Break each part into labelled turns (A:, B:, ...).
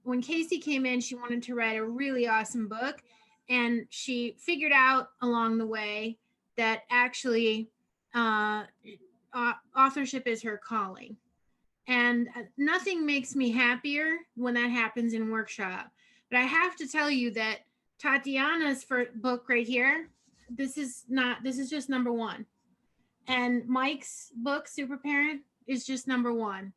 A: when Kasey came in, she wanted to write a really awesome book, and she figured out along the way that actually uh, authorship is her calling. And nothing makes me happier when that happens in workshop. But I have to tell you that Tatiana's book right here, this is just number one. And Mike's book, Super Parent, is just number one.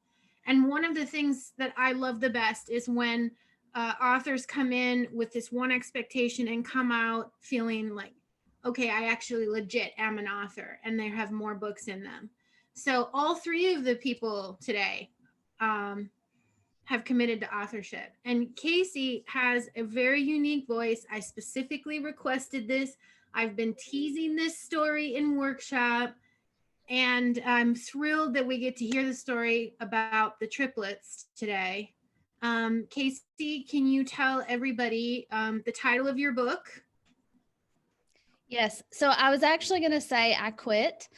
A: And one of the things that I love the best is when authors come in with this one expectation and come out feeling like, okay, I actually legit am an author, and they have more books in them. So all three of the people today have committed to authorship. And Kasey has a very unique voice. I specifically requested this. I've been teasing this story in workshop, and I'm thrilled that we get to hear the story about the triplets today. Kasey, can you tell everybody the title of your book?
B: Yes. So I was actually going to say I quit.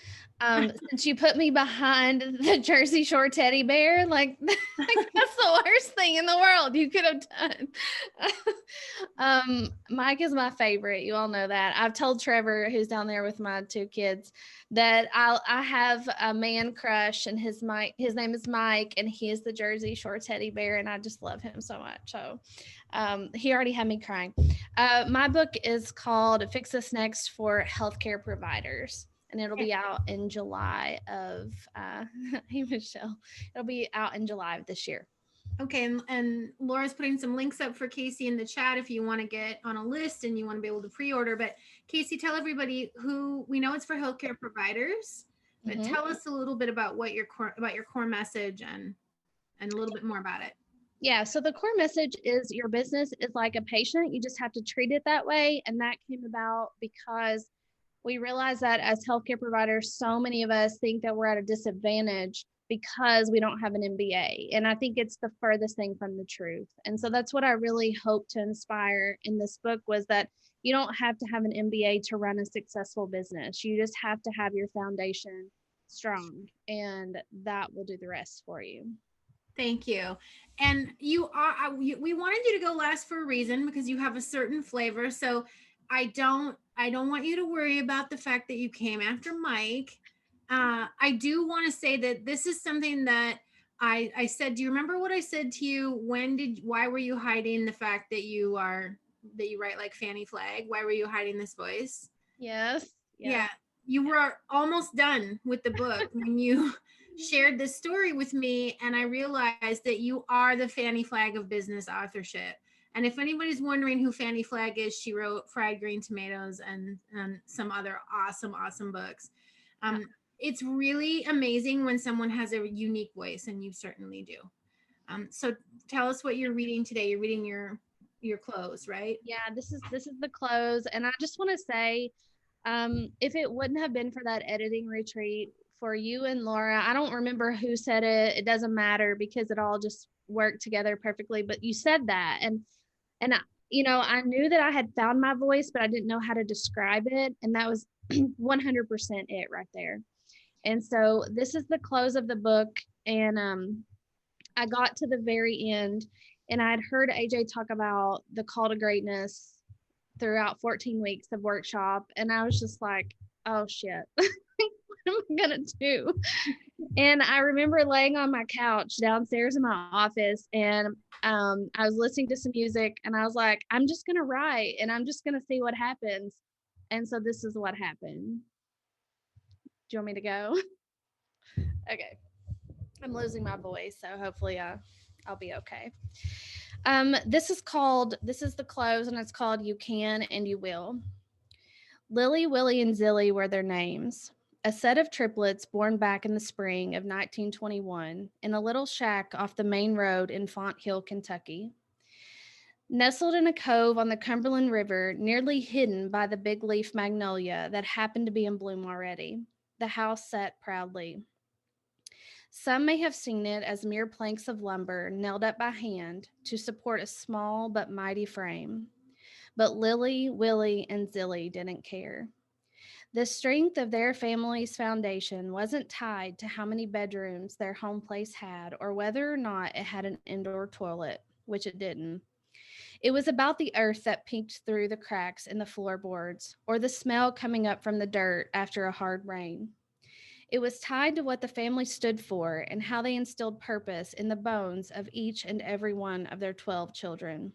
B: Since you put me behind the Jersey Shore teddy bear, like that's the worst thing in the world you could have done. Mike is my favorite. You all know that. I've told Trevor, who's down there with my two kids, that I have a man crush, and his name is Mike, and he is the Jersey Shore teddy bear, and I just love him so much. So he already had me crying. My book is called Fix This Next for Healthcare Providers. And it'll be out in July of, hey, Michelle, it'll be out in July of this year.
A: Okay, and Laura's putting some links up for Kasey in the chat if you want to get on a list and you want to be able to pre-order. But Kasey, tell everybody who, we know it's for healthcare providers, but tell us a little bit about what your core message and a little bit more about it.
B: Yeah, so the core message is your business is like a patient. You just have to treat it that way. And that came about because we realize that as healthcare providers, so many of us think that we're at a disadvantage because we don't have an MBA. And I think it's the furthest thing from the truth. And so that's what I really hope to inspire in this book, was that you don't have to have an MBA to run a successful business. You just have to have your foundation strong, and that will do the rest for you.
A: Thank you. And we wanted you to go last for a reason, because you have a certain flavor. So I don't want you to worry about the fact that you came after Mike. I do want to say that this is something that I said. Do you remember what I said to you? Why were you hiding the fact that you write like Fanny Flagg? Why were you hiding this voice?
B: Yes.
A: Yeah. You were almost done with the book when you shared this story with me, and I realized that you are the Fanny Flagg of business authorship. And if anybody's wondering who Fanny Flagg is, she wrote Fried Green Tomatoes and some other awesome books. It's really amazing when someone has a unique voice, and you certainly do. So tell us what you're reading today. You're reading your close, right?
B: Yeah, this is the close. And I just want to say, if it wouldn't have been for that editing retreat for you and Laura, I don't remember who said it. It doesn't matter, because it all just worked together perfectly. But you said that, and I, I knew that I had found my voice, but I didn't know how to describe it. And that was 100% it right there. And so this is the close of the book. And I got to the very end, and I had heard AJ talk about the call to greatness throughout 14 weeks of workshop. And I was just like, oh shit, what am I going to do? And I remember laying on my couch downstairs in my office, and I was listening to some music, and I was like, I'm just going to write, and I'm just going to see what happens. And so this is what happened. Do you want me to go? Okay. I'm losing my voice, so hopefully I'll be okay. This is the close, and it's called You Can and You Will. Lily, Willie, and Zillie were their names. A set of triplets born back in the spring of 1921 in a little shack off the main road in Font Hill, Kentucky. Nestled in a cove on the Cumberland River, nearly hidden by the big leaf magnolia that happened to be in bloom already, the house sat proudly. Some may have seen it as mere planks of lumber nailed up by hand to support a small but mighty frame. But Lily, Willie, and Zillie didn't care. The strength of their family's foundation wasn't tied to how many bedrooms their home place had or whether or not it had an indoor toilet. which it didn't. It was about the earth that peeked through the cracks in the floorboards, or the smell coming up from the dirt after a hard rain. It was tied to what the family stood for and how they instilled purpose in the bones of each and every one of their 12 children.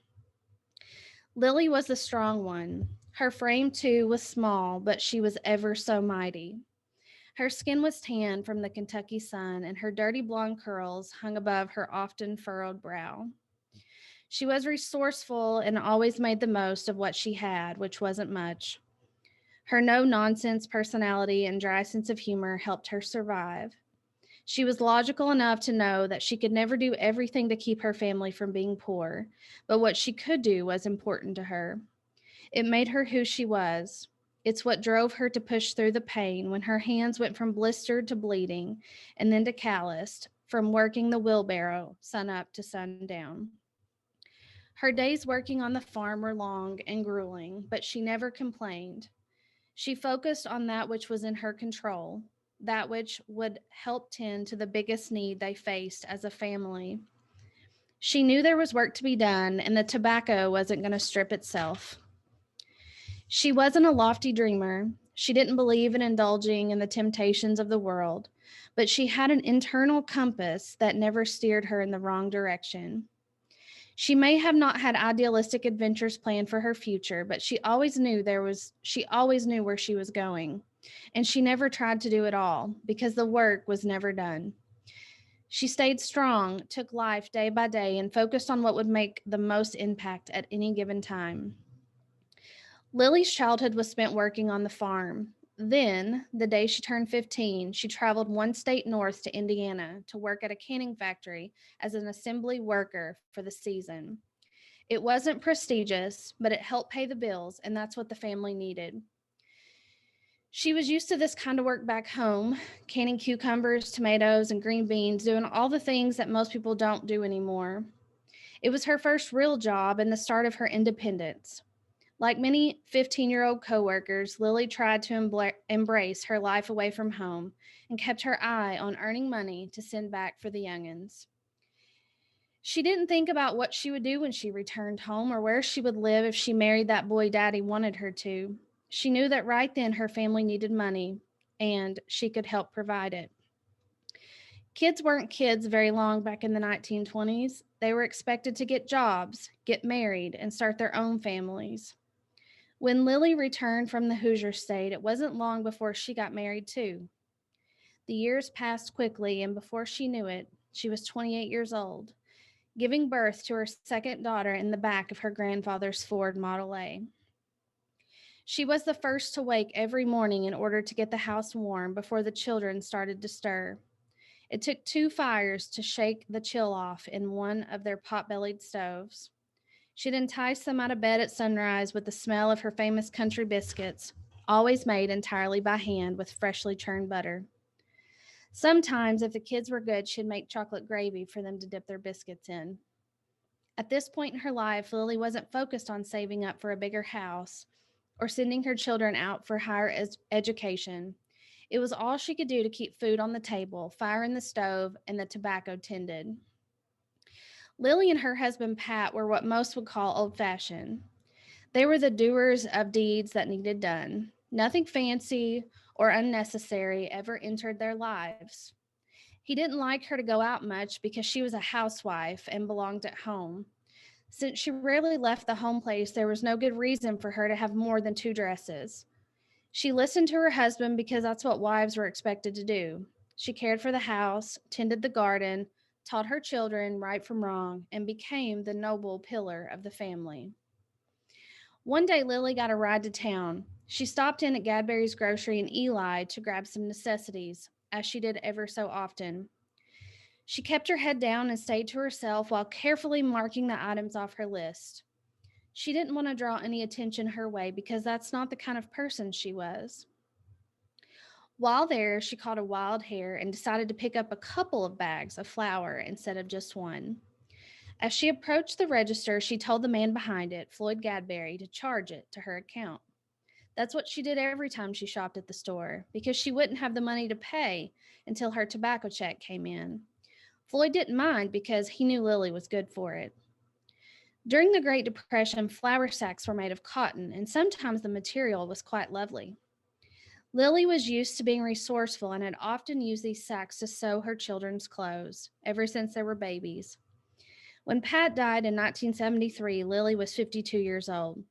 B: Lily was the strong one. Her frame, too, was small, but she was ever so mighty. Her skin was tan from the Kentucky sun, and her dirty blonde curls hung above her often furrowed brow. She was resourceful and always made the most of what she had, which wasn't much. Her no nonsense personality and dry sense of humor helped her survive. She was logical enough to know that she could never do everything to keep her family from being poor, but what she could do was important to her. It made her who she was. It's what drove her to push through the pain when her hands went from blistered to bleeding and then to calloused from working the wheelbarrow sun up to sundown. Her days working on the farm were long and grueling, but she never complained. She focused on that which was in her control, that which would help tend to the biggest need they faced as a family. She knew there was work to be done, and the tobacco wasn't going to strip itself. She wasn't a lofty dreamer. She didn't believe in indulging in the temptations of the world, but she had an internal compass that never steered her in the wrong direction. She may have not had idealistic adventures planned for her future, but she always knew where she was going, and she never tried to do it all because the work was never done. She stayed strong, took life day by day, and focused on what would make the most impact at any given time. Lily's childhood was spent working on the farm. Then, the day she turned 15, she traveled one state north to Indiana to work at a canning factory as an assembly worker for the season. It wasn't prestigious, but it helped pay the bills, and that's what the family needed. She was used to this kind of work back home, canning cucumbers, tomatoes, and green beans, doing all the things that most people don't do anymore. It was her first real job and the start of her independence. Like many 15-year-old coworkers, Lily tried to embrace her life away from home and kept her eye on earning money to send back for the youngins. She didn't think about what she would do when she returned home or where she would live if she married that boy Daddy wanted her to. She knew that right then her family needed money, and she could help provide it. Kids weren't kids very long back in the 1920s. They were expected to get jobs, get married, and start their own families. When Lily returned from the Hoosier State, it wasn't long before she got married too. The years passed quickly, and before she knew it, she was 28 years old, giving birth to her second daughter in the back of her grandfather's Ford Model A. She was the first to wake every morning in order to get the house warm before the children started to stir. It took 2 fires to shake the chill off in one of their pot-bellied stoves. She'd entice them out of bed at sunrise with the smell of her famous country biscuits, always made entirely by hand with freshly churned butter. Sometimes, if the kids were good, she'd make chocolate gravy for them to dip their biscuits in. At this point in her life, Lily wasn't focused on saving up for a bigger house or sending her children out for higher education. It was all she could do to keep food on the table, fire in the stove, and the tobacco tended. Lily and her husband Pat were what most would call old-fashioned. They were the doers of deeds that needed done. Nothing fancy or unnecessary ever entered their lives. He didn't like her to go out much because she was a housewife and belonged at home. Since she rarely left the home place, there was no good reason for her to have more than 2 dresses. She listened to her husband because that's what wives were expected to do. She cared for the house, tended the garden, taught her children right from wrong, and became the noble pillar of the family. One day, Lily got a ride to town. She stopped in at Gadberry's grocery in Eli to grab some necessities, as she did ever so often. She kept her head down and stayed to herself while carefully marking the items off her list. She didn't want to draw any attention her way because that's not the kind of person she was. While there, she caught a wild hare and decided to pick up a couple of bags of flour instead of just one. As she approached the register, she told the man behind it, Floyd Gadberry, to charge it to her account. That's what she did every time she shopped at the store, because she wouldn't have the money to pay until her tobacco check came in. Floyd didn't mind because he knew Lily was good for it. During the Great Depression, flour sacks were made of cotton, and sometimes the material was quite lovely. Lillie was used to being resourceful and had often used these sacks to sew her children's clothes ever since they were babies. When Pat died in 1973, Lillie was 52 years old.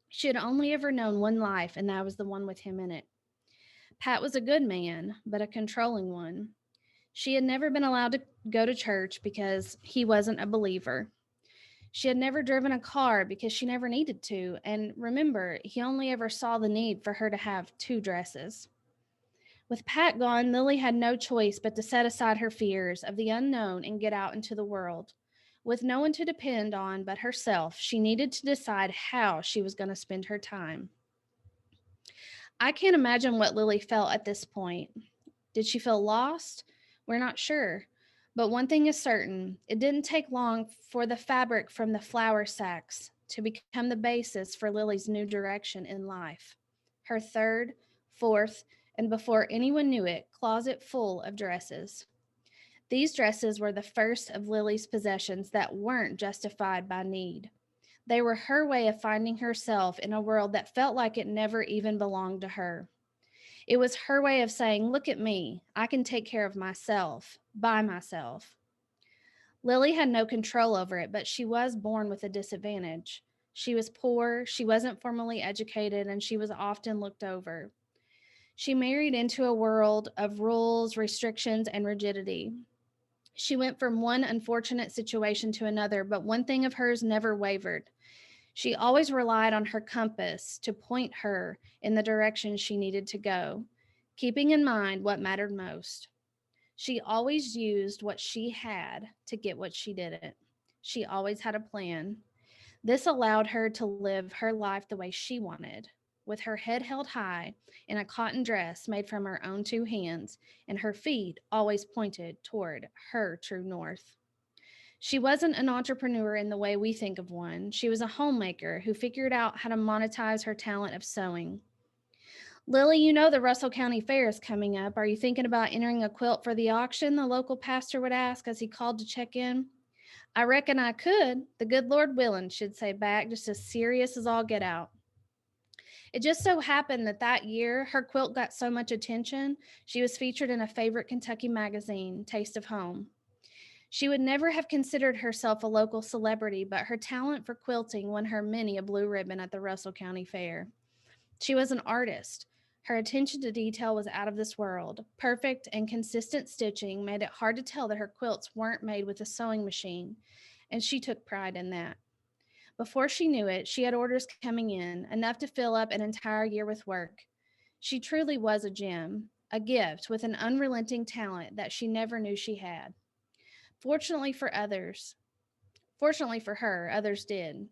B: She had only ever known one life, and that was the one with him in it. Pat was a good man, but a controlling one. She had never been allowed to go to church because he wasn't a believer. She had never driven a car because she never needed to. And remember, he only ever saw the need for her to have two dresses. With Pat gone, Lillie had no choice but to set aside her fears of the unknown and get out into the world. With no one to depend on but herself, she needed to decide how she was going to spend her time. I can't imagine what Lillie felt at this point. Did she feel lost? We're not sure. But one thing is certain, it didn't take long for the fabric from the flour sacks to become the basis for Lily's new direction in life. Her third, fourth, and before anyone knew it, closet full of dresses. These dresses were the first of Lily's possessions that weren't justified by need. They were her way of finding herself in a world that felt like it never even belonged to her. It was her way of saying, look at me, I can take care of myself, by myself. Lily had no control over it, but she was born with a disadvantage. She was poor, she wasn't formally educated, and she was often looked over. She married into a world of rules, restrictions, and rigidity. She went from one unfortunate situation to another, but one thing of hers never wavered. She always relied on her compass to point her in the direction she needed to go, keeping in mind what mattered most. She always used what she had to get what she didn't. She always had a plan. This allowed her to live her life the way she wanted, with her head held high in a cotton dress made from her own two hands, and her feet always pointed toward her true north. She wasn't an entrepreneur in the way we think of one. She was a homemaker who figured out how to monetize her talent of sewing. Lily, you know the Russell County Fair is coming up. Are you thinking about entering a quilt for the auction? The local pastor would ask as he called to check in. I reckon I could. The good Lord willing, she'd say back, just as serious as all get out. It just so happened that that year, her quilt got so much attention, she was featured in a favorite Kentucky magazine, Taste of Home. She would never have considered herself a local celebrity, but her talent for quilting won her many a blue ribbon at the Russell County Fair. She was an artist. Her attention to detail was out of this world. Perfect and consistent stitching made it hard to tell that her quilts weren't made with a sewing machine, and she took pride in that. Before she knew it, she had orders coming in, enough to fill up an entire year with work. She truly was a gem, a gift with an unrelenting talent that she never knew she had. Fortunately for others, Fortunately for her, others did,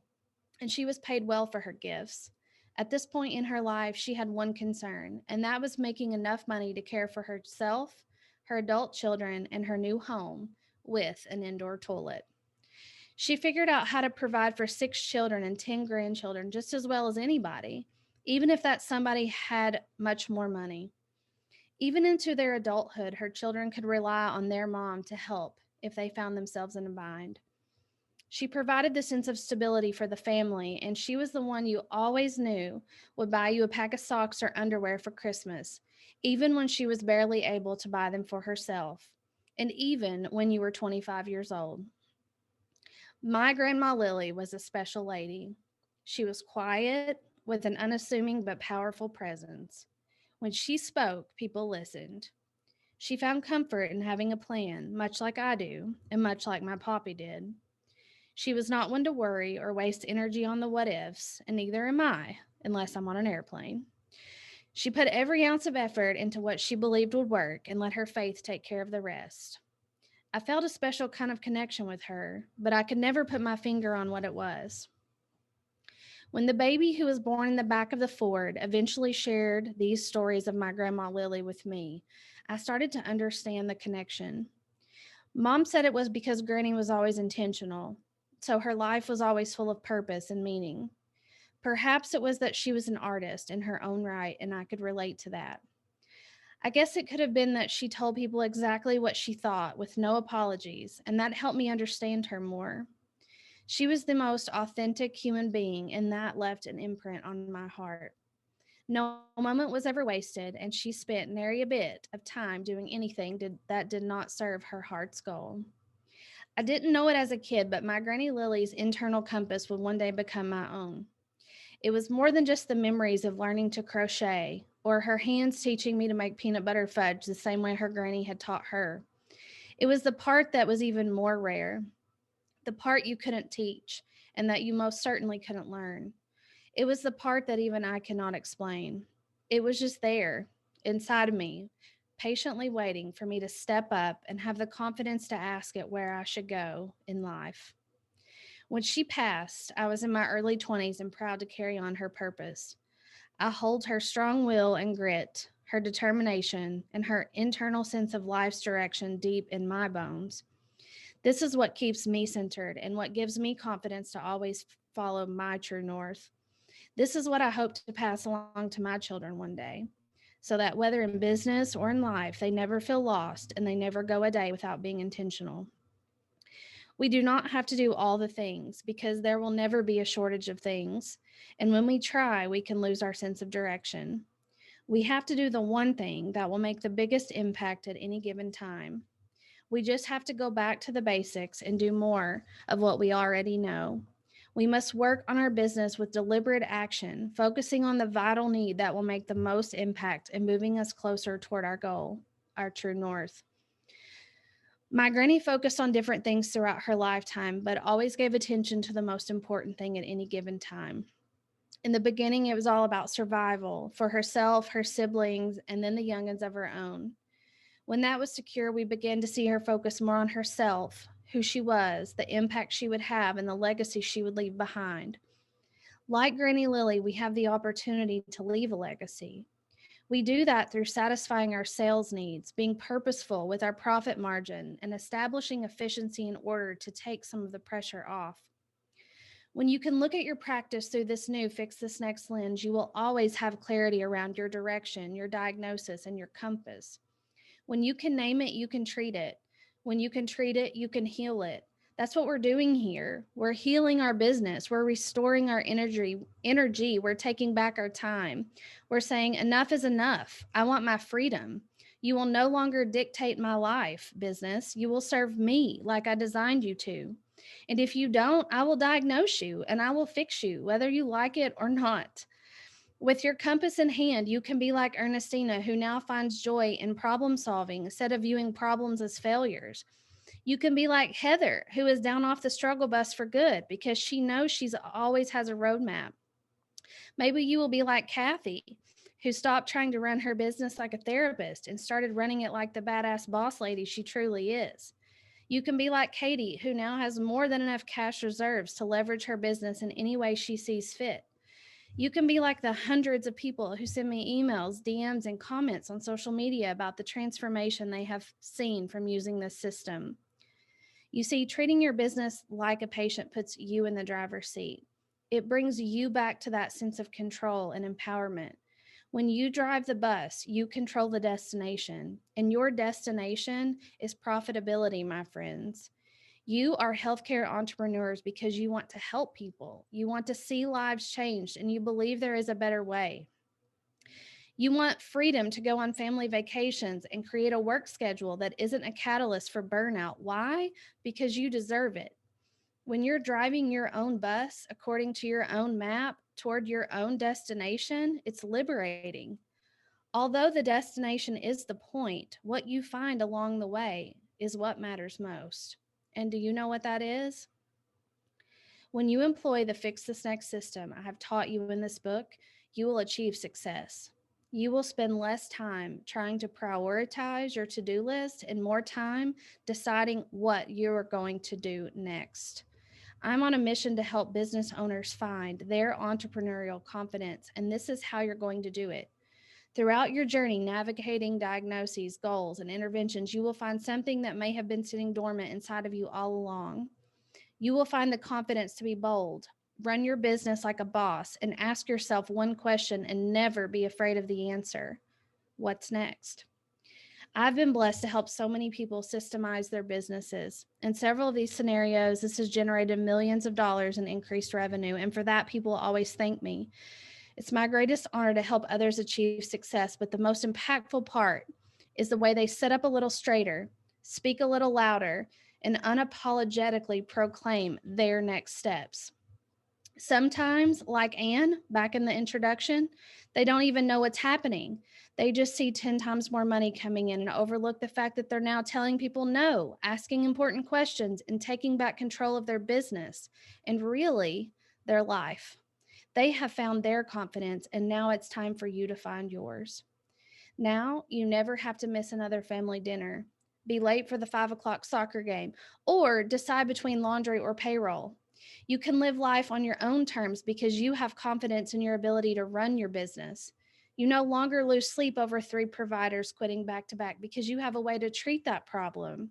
B: and she was paid well for her gifts. At this point in her life, she had one concern, and that was making enough money to care for herself, her adult children, and her new home with an indoor toilet. She figured out how to provide for 6 children and 10 grandchildren just as well as anybody, even if that somebody had much more money. Even into their adulthood, her children could rely on their mom to help if they found themselves in a bind. She provided the sense of stability for the family, and she was the one you always knew would buy you a pack of socks or underwear for Christmas, even when she was barely able to buy them for herself, and even when you were 25 years old. My Grandma Lily was a special lady. She was quiet, with an unassuming but powerful presence. When she spoke, people listened. She found comfort in having a plan, much like I do, and much like my poppy did. She was not one to worry or waste energy on the what ifs, and neither am I, unless I'm on an airplane. She put every ounce of effort into what she believed would work and let her faith take care of the rest. I felt a special kind of connection with her, but I could never put my finger on what it was. When the baby who was born in the back of the Ford eventually shared these stories of my Grandma Lily with me, I started to understand the connection. Mom said it was because Granny was always intentional, so her life was always full of purpose and meaning. Perhaps it was that she was an artist in her own right, and I could relate to that. I guess it could have been that she told people exactly what she thought with no apologies, and that helped me understand her more. She was the most authentic human being, and that left an imprint on my heart. No moment was ever wasted, and she spent nary a bit of time doing anything that did not serve her heart's goal. I didn't know it as a kid, but my Granny Lily's internal compass would one day become my own. It was more than just the memories of learning to crochet or her hands teaching me to make peanut butter fudge the same way her granny had taught her. It was the part that was even more rare, the part you couldn't teach and that you most certainly couldn't learn. It was the part that even I cannot explain. It was just there, inside of me, patiently waiting for me to step up and have the confidence to ask it where I should go in life. When she passed, I was in my early 20s and proud to carry on her purpose. I hold her strong will and grit, her determination, and her internal sense of life's direction deep in my bones. This is what keeps me centered and what gives me confidence to always follow my true north. This is what I hope to pass along to my children one day, so that whether in business or in life, they never feel lost and they never go a day without being intentional. We do not have to do all the things because there will never be a shortage of things. And when we try, we can lose our sense of direction. We have to do the one thing that will make the biggest impact at any given time. We just have to go back to the basics and do more of what we already know. We must work on our business with deliberate action, focusing on the vital need that will make the most impact and moving us closer toward our goal, our true north. My granny focused on different things throughout her lifetime, but always gave attention to the most important thing at any given time. In the beginning, it was all about survival for herself, her siblings, and then the youngins of her own. When that was secure, we began to see her focus more on herself, who she was, the impact she would have, and the legacy she would leave behind. Like Granny Lillie, we have the opportunity to leave a legacy. We do that through satisfying our sales needs, being purposeful with our profit margin, and establishing efficiency in order to take some of the pressure off. When you can look at your practice through this new Fix This Next lens, you will always have clarity around your direction, your diagnosis, and your compass. When you can name it, you can treat it. When you can treat it, you can heal it. That's what we're doing here. We're healing our business. We're restoring our energy. We're taking back our time. We're saying enough is enough. I want my freedom. You will no longer dictate my life, business. You will serve me like I designed you to. And if you don't, I will diagnose you and I will fix you, whether you like it or not. With your compass in hand, you can be like Ernestina, who now finds joy in problem solving instead of viewing problems as failures. You can be like Heather, who is down off the struggle bus for good because she knows she's always has a roadmap. Maybe you will be like Kathy, who stopped trying to run her business like a therapist and started running it like the badass boss lady she truly is. You can be like Katie, who now has more than enough cash reserves to leverage her business in any way she sees fit. You can be like the hundreds of people who send me emails, DMs, and comments on social media about the transformation they have seen from using this system. You see, treating your business like a patient puts you in the driver's seat. It brings you back to that sense of control and empowerment. When you drive the bus, you control the destination, and your destination is profitability, my friends. You are healthcare entrepreneurs because you want to help people. You want to see lives changed, and you believe there is a better way. You want freedom to go on family vacations and create a work schedule that isn't a catalyst for burnout. Why? Because you deserve it. When you're driving your own bus according to your own map toward your own destination, it's liberating. Although the destination is the point, what you find along the way is what matters most. And do you know what that is? When you employ the Fix This Next system I have taught you in this book, you will achieve success. You will spend less time trying to prioritize your to-do list and more time deciding what you are going to do next. I'm on a mission to help business owners find their entrepreneurial confidence, and this is how you're going to do it. Throughout your journey navigating diagnoses, goals, and interventions, you will find something that may have been sitting dormant inside of you all along. You will find the confidence to be bold, run your business like a boss, and ask yourself one question and never be afraid of the answer. What's next? I've been blessed to help so many people systemize their businesses. In several of these scenarios, this has generated millions of dollars in increased revenue, and for that, people always thank me. It's my greatest honor to help others achieve success, but the most impactful part is the way they sit up a little straighter, speak a little louder, and unapologetically proclaim their next steps. Sometimes, like Anne back in the introduction, they don't even know what's happening. They just see 10 times more money coming in and overlook the fact that they're now telling people no, asking important questions, and taking back control of their business and really their life. They have found their confidence, and now it's time for you to find yours. Now you never have to miss another family dinner, be late for the 5 o'clock soccer game, or decide between laundry or payroll. You can live life on your own terms because you have confidence in your ability to run your business. You no longer lose sleep over 3 providers quitting back to back because you have a way to treat that problem.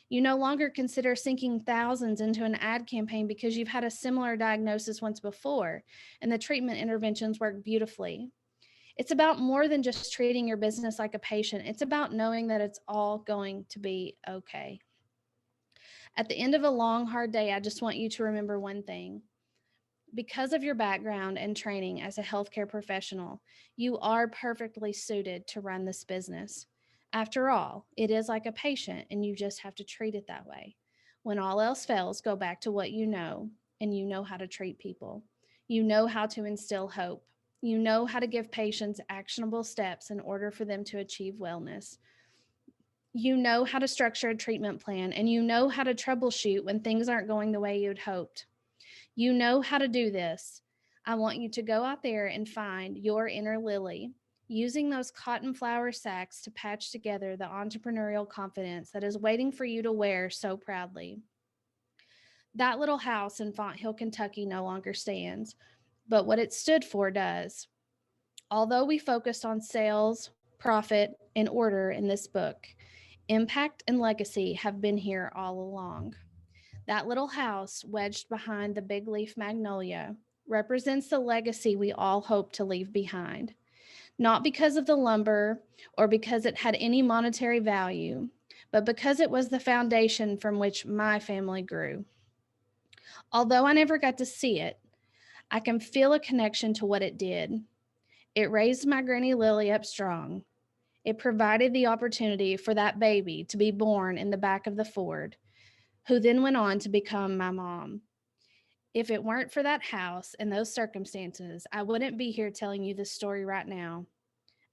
B: You no longer consider sinking thousands into an ad campaign because you've had a similar diagnosis once before and the treatment interventions work beautifully. It's about more than just treating your business like a patient. It's about knowing that it's all going to be okay. At the end of a long, hard day, I just want you to remember one thing. Because of your background and training as a healthcare professional, you are perfectly suited to run this business. After all, it is like a patient, and you just have to treat it that way. When all else fails, go back to what you know, and you know how to treat people. You know how to instill hope. You know how to give patients actionable steps in order for them to achieve wellness. You know how to structure a treatment plan, and you know how to troubleshoot when things aren't going the way you'd hoped. You know how to do this. I want you to go out there and find your inner Lily, using those cotton flower sacks to patch together the entrepreneurial confidence that is waiting for you to wear so proudly. That little house in Font Hill, Kentucky no longer stands, but what it stood for does. Although we focused on sales, profit, and order in this book, impact and legacy have been here all along. That little house, wedged behind the big leaf magnolia, represents the legacy we all hope to leave behind. Not because of the lumber or because it had any monetary value, but because it was the foundation from which my family grew. Although I never got to see it, I can feel a connection to what it did. It raised my Granny Lillie up strong. It provided the opportunity for that baby to be born in the back of the Ford, who then went on to become my mom. If it weren't for that house and those circumstances, I wouldn't be here telling you this story right now.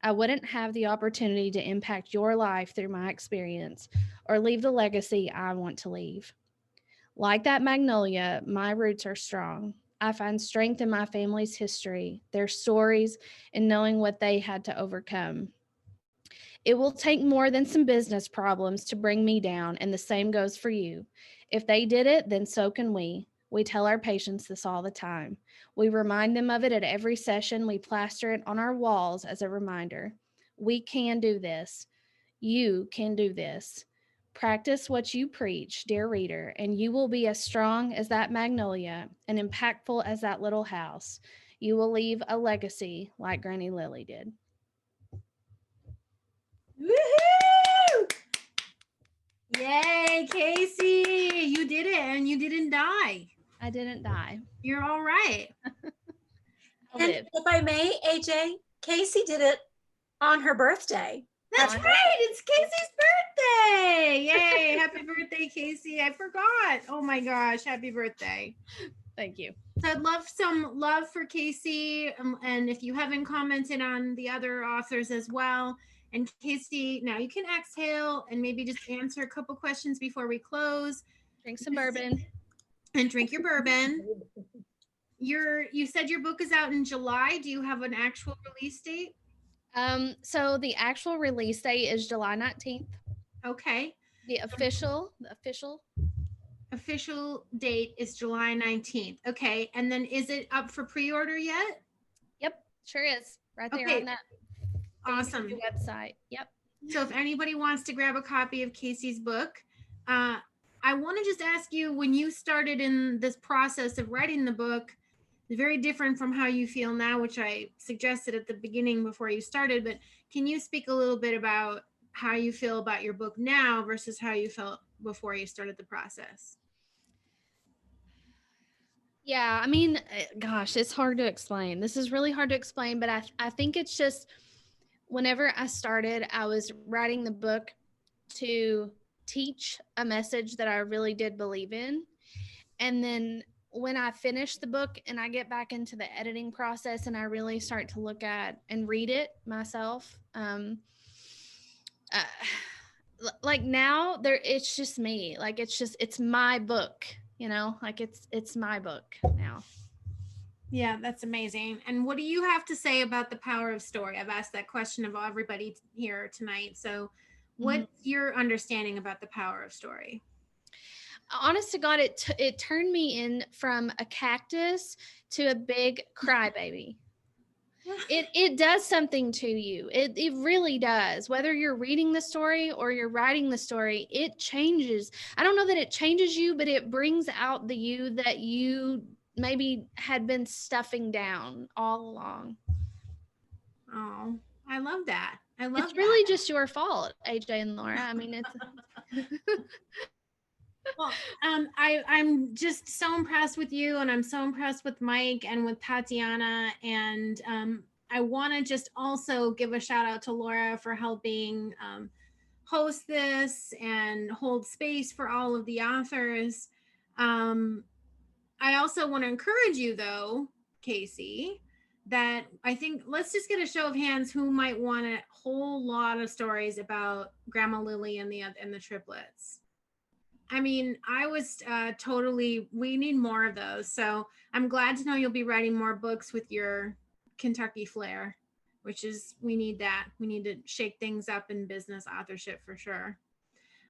B: I wouldn't have the opportunity to impact your life through my experience or leave the legacy I want to leave. Like that magnolia, my roots are strong. I find strength in my family's history, their stories, and knowing what they had to overcome. It will take more than some business problems to bring me down, and the same goes for you. If they did it, then so can we. We tell our patients this all the time. We remind them of it at every session. We plaster it on our walls as a reminder. We can do this. You can do this. Practice what you preach, dear reader, and you will be as strong as that magnolia and impactful as that little house. You will leave a legacy like Granny Lillie did.
A: Woohoo! Yay, Kasey! You did it, and you didn't die.
B: I didn't die.
A: You're all right.
C: And if I may, AJ, Kasey did it on her birthday.
A: That's right. It's Kasey's birthday. Yay. Happy birthday, Kasey. I forgot. Oh my gosh. Happy birthday.
B: Thank you.
A: So I'd love some love for Kasey. And if you haven't commented on the other authors as well. And Kasey, now you can exhale and maybe just answer a couple questions before we close.
B: Drink some bourbon.
A: And drink your bourbon. You said your book is out in July. Do you have an actual release date?
B: So the actual release date is July 19th.
A: Okay.
B: The official
A: date is July 19th. Okay. And then is it up for pre-order yet?
B: Yep, sure is. Right there on that
A: awesome
B: website. Yep.
A: So if anybody wants to grab a copy of Kasey's book, I want to just ask you, when you started in this process of writing the book, very different from how you feel now, which I suggested at the beginning before you started, but can you speak a little bit about how you feel about your book now versus how you felt before you started the process.
B: Yeah, I mean, gosh, it's hard to explain. This is really hard to explain, but I think it's just whenever I started, I was writing the book to teach a message that I really did believe in. And then when I finish the book and I get back into the editing process and I really start to look at and read it myself, uh, like now it's just me. Like it's my book, you know, like it's my book now.
A: Yeah, that's amazing. And what do you have to say about the power of story? I've asked that question of everybody here tonight. So what's your understanding about the power of story?
B: Honest to God, it turned me in from a cactus to a big crybaby. It does something to you. It really does. Whether you're reading the story or you're writing the story, it changes. I don't know that it changes you, but it brings out the you that you maybe had been stuffing down all along.
A: Oh, I love that. I love
B: it's really just your fault, AJ and Laura. I mean, it's
A: well, I'm just so impressed with you, and I'm so impressed with Mike and with Tatiana. And I want to just also give a shout out to Laura for helping host this and hold space for all of the authors. I also want to encourage you, though, Kasey, that I think let's just get a show of hands who might want a whole lot of stories about Grandma Lillie and the triplets. I mean, I was totally, we need more of those. So I'm glad to know you'll be writing more books with your Kentucky flair, which is, we need that. We need to shake things up in business authorship for sure.